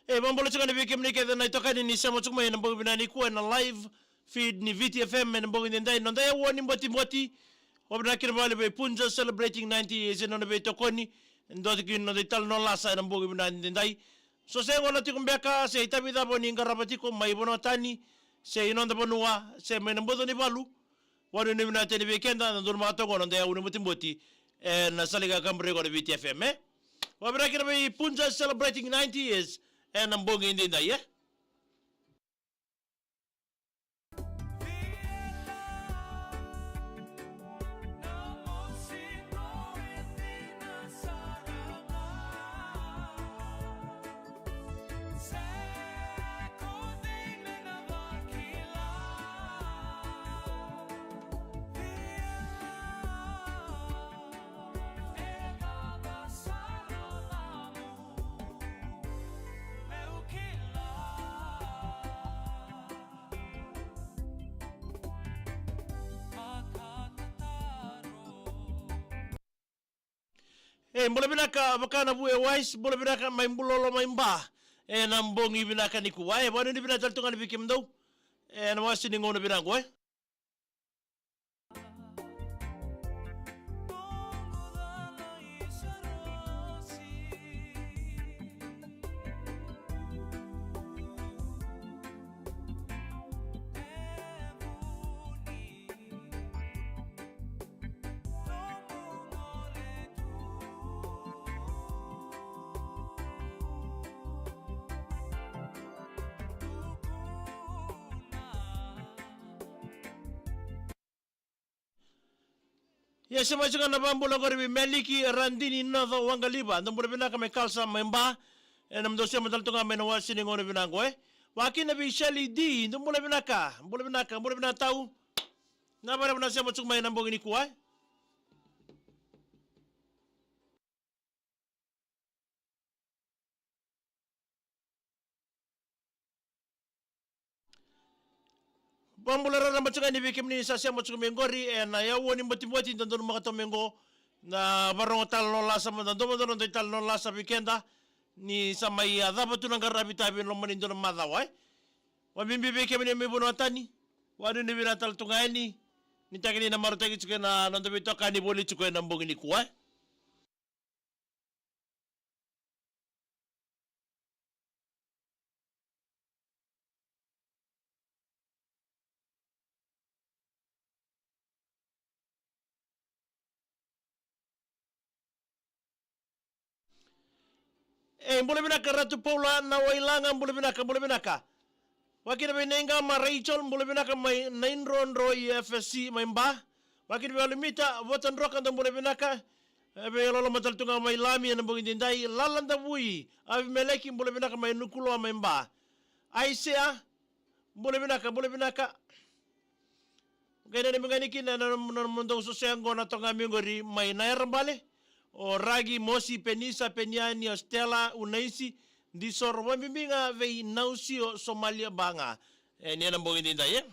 Mambola chukani wiki mnike na itokani ni sema chukuma ya nambogi binani kuwa na live feed ni VTFM na nambogi nindai nandaya wani mboti wabina kina bali be punja celebrating 90 years na nabe itokoni ndoti kini na ital no lasa nambogi binani nindai so se ngona tikumbeka se itabi dabo ni ngarabati ko maibono tani se inonda bonua se menambodo ni balu wani ni binani tani weekenda na ndurma atongo nandaya wani mboti na saliga kambrego na VTFM wabina kina be punja celebrating 90 years and I'm bonging in there, yeah? Mbole binaka bakana buwe wise mbole binaka maimbulolo maimba na mbongi binaka ni kuwa bwana ni binaka tunga ni bikimdo na wasi ni ngono binango ya sema chika na bambulo ngori meliki randini notho wangaliba ndambule binaka mekalsa memba na mdosia mtaltunga mena wasini ngono binango wakina bishali di ndambule binaka mbule binaka tau na bara binasema chuma ina mbogi ni kuwa Bambula rara machunga ni bikim ni sasya machunga mengori na yawo ni mboti ndandon makato mengo na barong tal no lasa mandon tal no lasa weekenda ni samai adha batu nangara bitabi no manindo no madawai wa bimbi bikim ni mibuno atani wadu ni biratal tungaini ni takini na marutagi chuke na nando bitoka ni boli chuke na mbongi ni kuwa mbole binaka ratu Paula na wailanga mbole binaka wakina benenga ma Rachel mbole binaka mai nainrondro FSC maimba wakina belimita votan roka ndo mbole binaka be lolo matal tunga mai lami na mbongi ndai lalanda bui ave meleki mbole binaka mai nukulo maimba Aisea mbole binaka gane ne mengani kina na mundo sosengo na tonga mingori mai nairambale o ragi mosi penisa peniani o stella unaisi di sorwa bimbinga vei nausio Somalia banga ni na mbongi ndinda ye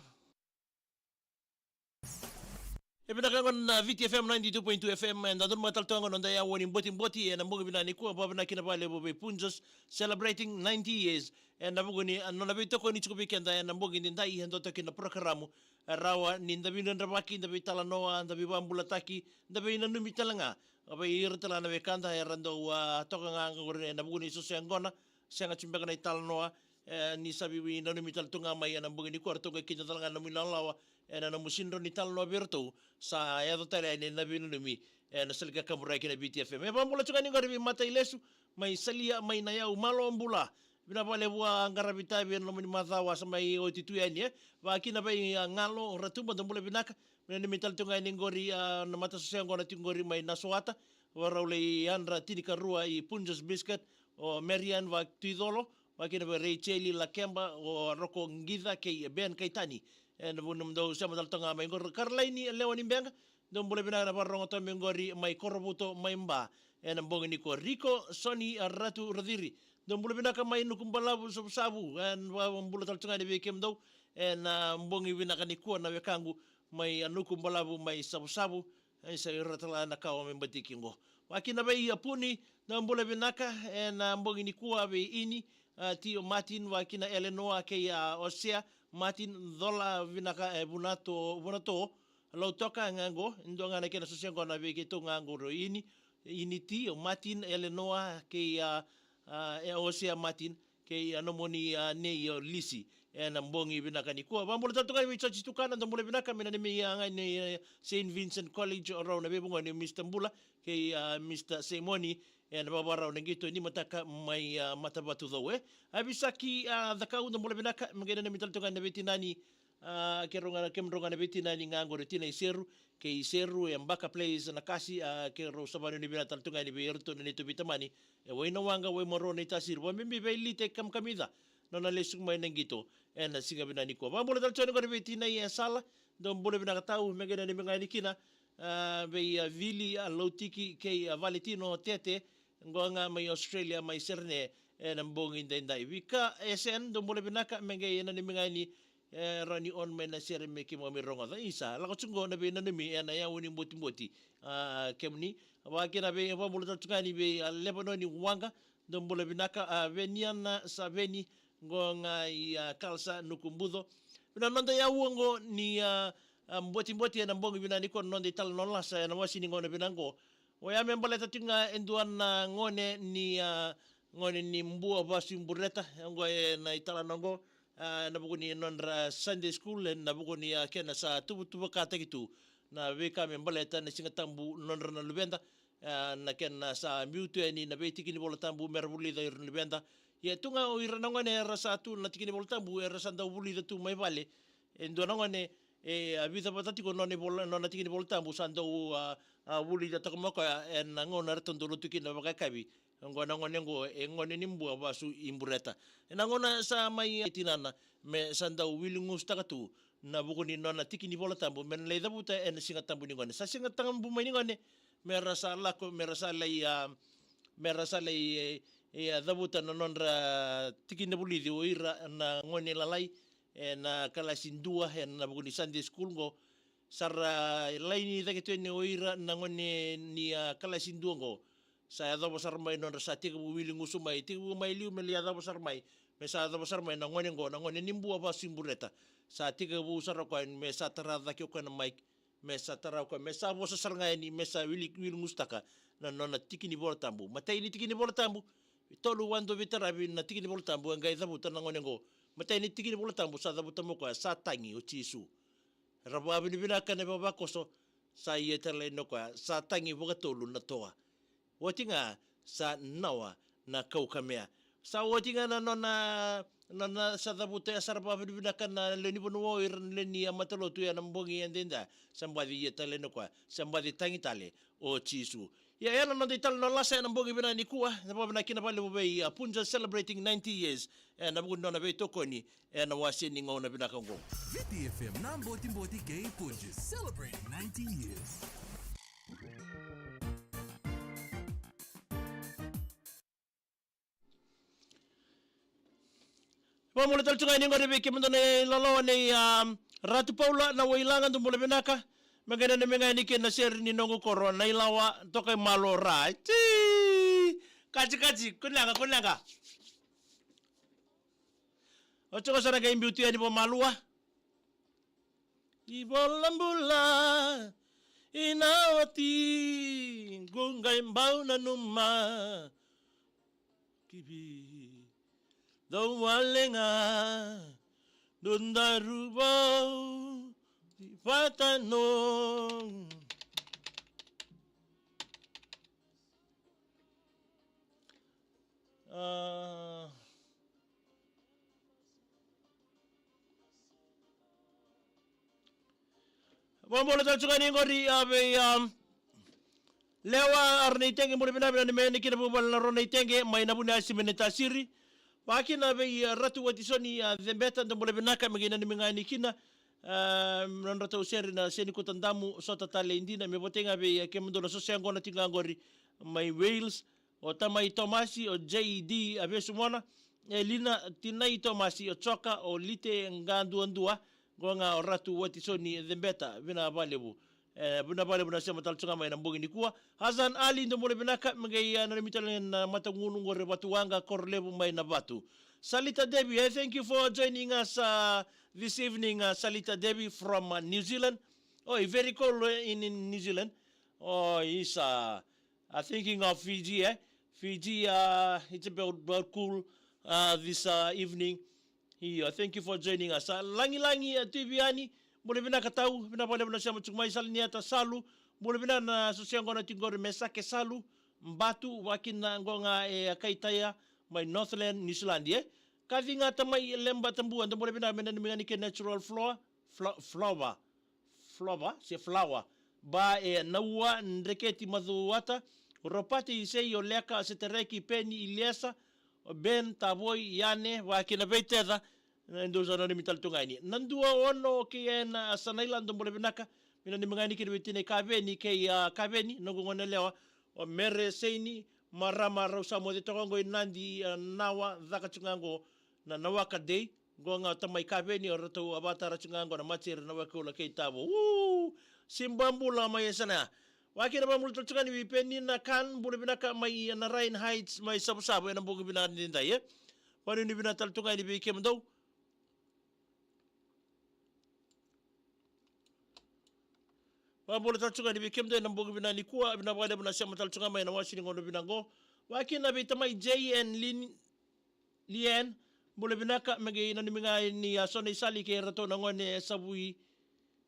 ebina kangon na VTFM 92.2 FM ndadon matal tongo nda ya woni mboti na mbongi bina ni ko babna kina pale bobe punjos celebrating 90 years na mbongi anona bitoko ni chukubi kenda na mbongi ndinda i hendo to kina programo rawa ni ndabi ndabaki ndabi talanoa ndabi bambulataki ndabi nanumi talanga abai irtala na bekanda ya rando wa toka nga ngore na buguni so sengona senga chimbeka na italnoa ni sabi wi na mital tunga mai na buguni kwarto ga kinja talanga na milalawa na musinro ni talno berto sa ya totale ni na binu mi na selga kamura kina BTFM me bambola chuka ni ngore mata ilesu mai salia mai na ya umalo ambula bina pale bua ngarabita bi no mini mazawa samai otitu yani wa kina bai ngalo ratu bandambula binaka ni mital tunga ni ngori na mata sengona tingori mai naswata waraule andra tinika rua i punjos biscuit o Marian wa tidolo wa kina bai Racheli la kemba o roko ngidha ke Ben Kaitani en bunum do sama dal tunga mai ngor karlaini lewani benga dom bole binaka na barongo to ngori mai korobuto mai mba en mbongi ni ko Rico Sony Ratu Radiri dom bule binaka mai nukumbalabu sabu en mbule taltunga de bekem do en mbongi binaka ni ko na wekangu mai nukumbalabu mai sabu sa iratala na kawa membatikingo wakina bai apuni dom bule binaka en mbongi ni ko be ini tio Martin wa kina Eleanor ke Osea Martin dola vinaka bunato lo toka ngango ndonga na kena sosengo na veke to ngango ro ini tio Martin Eleanor ke Osea Martin ke anomoni ne yo lisi na mbongi vinaka ni kwa bambo tatu kai wichachi tukana ndamule vinaka mina ni anga ni Saint Vincent College ro na bebunga ni Mr Mbula ke Mr Simoni na babara na gito ni mataka mai matabatu dowe abisaki dhakau ndamule vinaka mgena ni mital tukana betinani keronga na betinani ngango retina iseru ke iseru mbaka place na kasi ke ro sabani ni binatal tukana ni berto ni to bitamani we no wanga we moro ni tasir wa mimi beilite kam kamida no na lesung mai nangito na singa binani ko ba bole talchone ko betina ya sala dom bole binaka tau megena ni mengani kina be vili lotiki ke Valentino tete ngonga mai Australia mai serne na mbongi ndai wika SN dom bole binaka menge na ni mengani rani on men na sere me ke mo mi ronga da isa la ko tsungo na be na mi na ya woni mboti kemni wa kina be ba bole talchani be Lebanon ni wanga dom bole binaka veniana saveni ngonga kalsa nukumbudo bina nonda ya uongo ni mboti na mbongi bina niko nonda ital nolasa na wasini ngone binango waya membale tatinga enduan ngone ni mbua basi mbureta ngo na itala nongo na buguni nonra Sunday school na buguni kena sa tubu kata gitu na weka membale ta na singa tambu nonra na lubenda na kena sa miutu ni na betiki ni bola tambu merbuli da lubenda ya tunga o iranonga ne rasa tu na tikini volta bu rasa nda buli da tu mai vale endo nonga ne avisa patati ko none bola nona tikini volta bu sanda u buli da takmo ko en ngona retondo lu tikini ba kabi ngona ngone nimbu basu imbureta ngona sa mai tinana me sanda u wilingus takatu na bukuni nona tikini volta bu men le da buta en singa tambu ni ngone sa singa tambu mai ngone me rasa la ko me rasa lai dabuta na nonra tikina bulidi o ira na ngone lalai na kalasindua na buguni Sunday school ngo sara laini da ketu ni o ira na ngone ni kalasindua ngo sa da bosar mai nonra sa tiga wili ngusu mai tiga mai liu me lia da bosar mai me sa da bosar mai na ngone nimbu aba simbureta sa tiga bu sar ko me sa tara da kyo kana mai me sa tara ko me sa bosa sar ngai ni me sa wili ngustaka na nona tikini boltambu matai ni tikini boltambu tolu wando vitarabi na tikini boltambu ngai dabuta na ngone ngo matai ni tikini boltambu sa dabuta mo ko sa tangi o chisu rababi ni binaka ne baba koso sa yetele no ko sa tangi boga tolu na toa wotinga sa nawa na kaukamea sa wotinga na nona sa dabuta sa rababi ni binaka na leni bono iran leni amatalo tu ya nambongi endenda sambadi yetele no ko sambadi tangi tale o chisu ya yana no dital no lasa na mbogi bina ni kuwa na baba kina pale bobe Punja celebrating 90 years na bugo na be tokoni na wasini ngona bina kango VTFM na mboti gay Punja celebrating 90 years. Vamos tal tunga ni ngore be kemendo ne lolo ne Ratu Paula na wailanga ndumbole binaka magana na mga ni na ser ni nongo korona ilawa toke malora kaji kunlanga ocho ko sara game beauty ni po malua ibolambula inawati gungai mbau na numa kibi do walenga dundarubau Patanong Vamos a tratar ni ngori abe lewa arni tenge mo bina bina ni kina bubal na roni tenge mai na buna simeneta siri bakina be ratu watisoni zembeta ndo mo bina ka mengina ni mengani kina nonrata useri na seni kutandamu sota tale indina me botenga be ke mundo na sosiang gona tinga ngori mai Wales o tamai Tomasi o JD abe sumona Elina tinai Tomasi o choka o lite ngandu andua gonga o ratu watisoni zembeta bina balebu na sema talchunga mai na mbongi ni kuwa Hazan Ali ndo mo binaka mngai na mitalen na matangunu ngore batu wanga korlebu mai na batu Salita Debbie, thank you for joining us this evening, Salita Debbie from New Zealand. Oh, very cold in New Zealand. Oh, he's thinking of Fiji, eh? Fiji, it's about cool this evening. Thank you for joining us. Langi Tibiani, Bolivina Katau, Vinabona Shamachumai Salniata Salu, Bolivina Sosiangona Tingor Mesake Salu, Mbatu, Wakina Ngonga Kaitaya, my Northland, New Zealand, yeah? Kavinga Tamai Lemba Tambu and the Bolivina Menanic natural flower, flower. Ba naua ndreketi madhuwata ropati isei oleka setereki peni iliesa ben taboi yane wakina beiteda ndo zona mital tungaini nandua ono kiena sanaila ndo mbole binaka mina nimangani kidwitine kabeni ke kabeni nongone lewa o mere seini marama rosa mo de tongo inandi nawa zaka chungango na nawaka day gonga tamai kabeni oroto abatara chungango na machir na wakula ke tabo simbambula may sana. Waki na mamul tulungan wipeni na kan buli binaka may na Ryan Heights may sabo-sabo yan ang bugi binaka din tayo. Paano ni binataltungan ni Bikim daw? Pabuli talungan ni Bikim daw ang bugi binaka ni Kuwa binabagay na siya matalungan may nawasi ng ono binango. Waki na bita may J.N. Lien buli binaka magay na nimingay ni Sonay Sali kay rato ng one sabui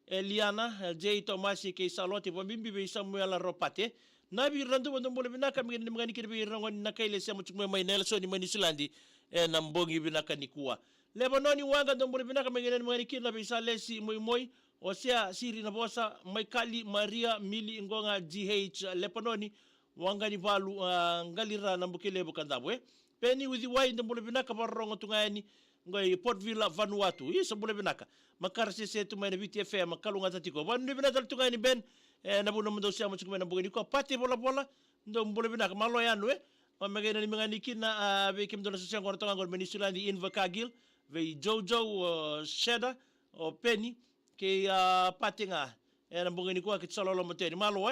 Eliana, J. Tomasi kay Saloti, pamimbi be Samuel Ropate. Nabi randu wando mole binaka mgeni mgani kiribi rangon na kaile siya muchukme may Nelson ni Manisilandi na mbongi binaka ni Kuwa. Lebanoni wanga ndo mole binaka mgeni mgani kina be Salesi moy o siya siri na bosa may Kali Maria Mili Ngonga GH Lebanoni wanga ni balu ngalira na mbukile bukandabwe. Penny with the wine ndo mole binaka barongo tungayani ngoy Port Vila Vanuatu isa mole binaka. Makarasi se tu may na VTFM makalunga tatiko. Wano ni binatal tungay ni Ben nabuno mo daw siya mo chukume na bugini ko pati bola ndo mbole binaka malo yan mamagay na ni mga nikin na bekim do na siyang kono tonga ngol Menisula di Inva Kagil ve Jojo Sheda o Penny kay pati nga na bugini ko kit solo mo teni malo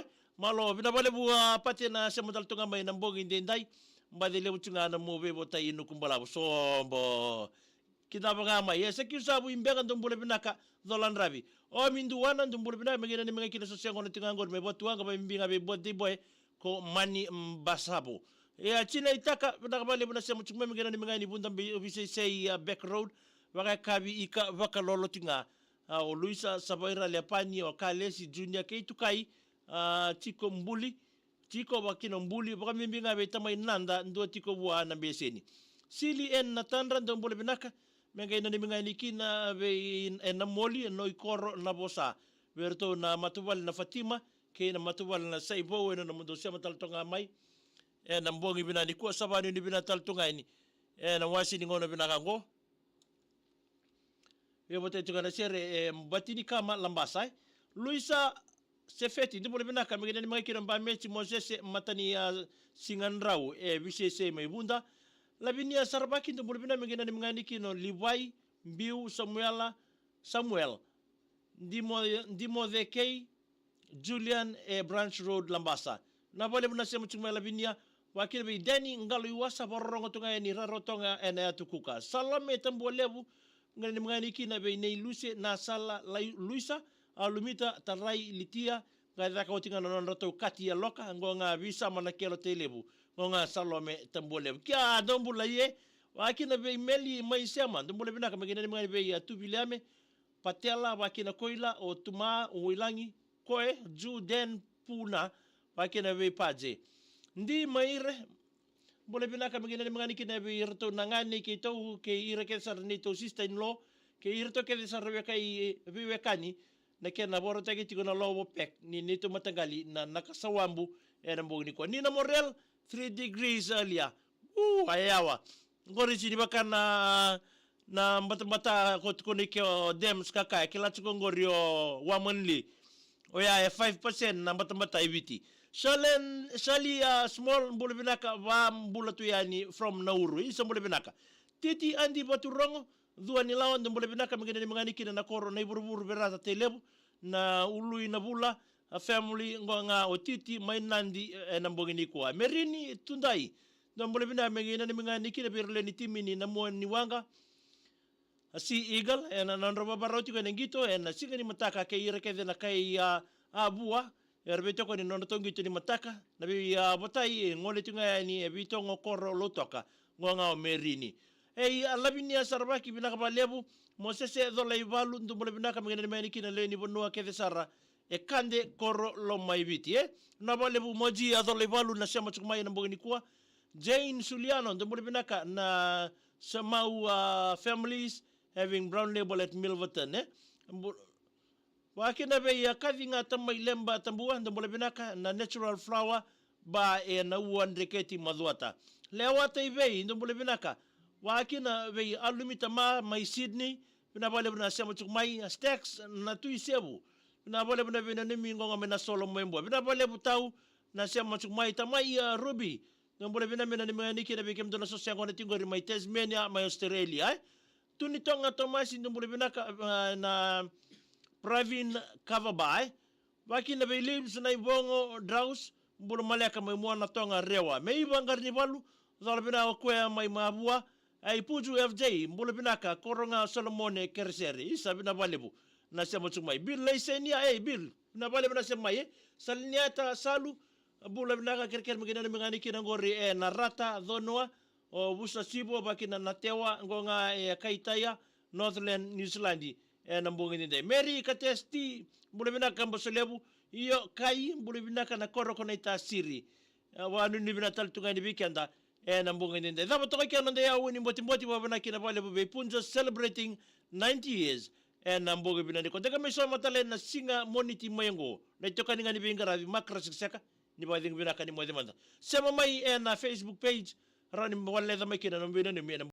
binabale bu pati na siya mo dal tunga may nambong inday mbadile mo tsunga na mo be botay inu kumbala so bo kinabanga may sa kiusabu imbega ndo mbole binaka dolan rabi o minduwana ndo mbole binaka magina ni mga kinasosya kono tinga ngol may botuanga ba mbinga be bodi boy ko mani mbasabo china itaka nakabali mo na siya muchukme magina ni mga ni bundang bise say back road waka kabi ika waka lolo tinga o Luisa Sabaira Lepani o Kalesi Junior kay tukai Chico Mbuli Chico wakino Mbuli baka mbinga be tamay nanda ndo Chico buwa na beseni sili en natandra ndo mbole binaka Mengay na ni mga inikina na moli no ikoro na bosa. Verto na matuwal na Fatima kay na matuwal na Saibo na mundo siya mataltong amay. Na mbongi binani ko sabani ni binataltong ni. Na wasi ni ngono binakango. Yebote tuga na sere batini kama lambasay. Luisa Sefeti ndi bole binaka mengay na ni mga kinamba mechi Moses matani singanraw bisese may bunda. Labinia Sarbaki ndo bulbina mengena ni mngani kino Liwai Mbiu Samuel Ndimo Kay Julian Branch Road Lambasa na bole muna sema chuma labinia wakile be Deni ngalo iwasa borongo tunga ni rarotonga ena tukuka salame tambolebu ngani ni mngani kina be nei Luce na sala Luisa alumita tarai litia ngada ka utinga no rato kati ya loka ngonga visa manakelo telebu ngonga salome tambolebu kia dombula ye wakina be meli maisema dombula binaka magina ni mga be ya tubilame patela wakina koila o tuma o ilangi koe ju den puna wakina be paje ndi maire bole binaka magina ni mga nikina be irto nangani kito ke ireke sarnito sister in law ke irto ke sarwe kai viwekani na kena boro tagi tigo na lobo pek ni nito matagali na nakasawambu mbong ni ko ni na morel 3 degrees alia. Ayawa. Ngori sini bakan na mata kot konikyo dems kakay kilat ko ngorio wamanli. O ya 5% na mata ibiti. Shali small mbule binaka wa mbula tuyani from Nauru. Isa mbule binaka. Titi andi baturongo dua nilawan mbule binaka magina ni mangani kina na koro na iburu berata telebu na ului na bula family ngonga o titi may nandi nambongini ko merini tundai Nambole bina mengina ni mengani kina birle ni timini na mo ni wanga. Si Eagle na nandroba baroti ko nengito na singa ni mataka ke ire ke na kai abua erbeto ko ni nonotongi tu ni mataka na bi botai ngole tunga ni ebito ngokoro lotoka ngonga merini alabini ya sarbaki binaka balebu mosese dola ivalu ndumbole binaka mengene meni kina leni bonua ke sara kande koro lo maibiti na balebu moji ya dola ivalu na sema chukumai na mbogini kuwa Jane Suliano ndumbole binaka na Samau families having brown label at Milverton wakina be ya kavinga tamai lemba tambua ndumbole binaka na natural flower ba na uandreketi madhuata lewata ibei ndumbole binaka wakina be alumita mai Sydney bina bale bina sema chukumai stacks na tuisebu bina bale bina nimi ngonga mena solo mwembo bina bale butau na sema chukumai tamai Ruby ndumbole bina nimi niki na bikem dona sosya ngone tingori mai Tasmania mai Australia tuni tonga Tomasi ndumbole binaka na Pravin Kavabai wakina be lives na ibongo draus mbulu maleka mai mwana tonga rewa me ibangar ni balu zala bina kwa mai mabua ai puju FJ mbulu binaka koronga Solomone Kerseri isa bina balebu na sema chumai bil leisenia bil na balebu na sema salniata salu mbulu binaka kerker mengena mengani kina ngori na rata donoa o busa sibo bakina natewa ngonga kaitaya Northland New Zealand na mbongi ndai Mary katesti mbulu binaka mbosolebu iyo kai mbulu binaka na koro kona itasiri wanu ni binatal tungani weekenda na mbongi ndai dabo toka kia nanda ya wini mboti wabana kina pale bube punjo celebrating 90 years na mbongi binani konteka meso matale na singa moniti mayengo na itoka ningani bingara makra sikseka ni bading binaka ni mwede manda sema mai na Facebook page rani mwale dama kina nambina ni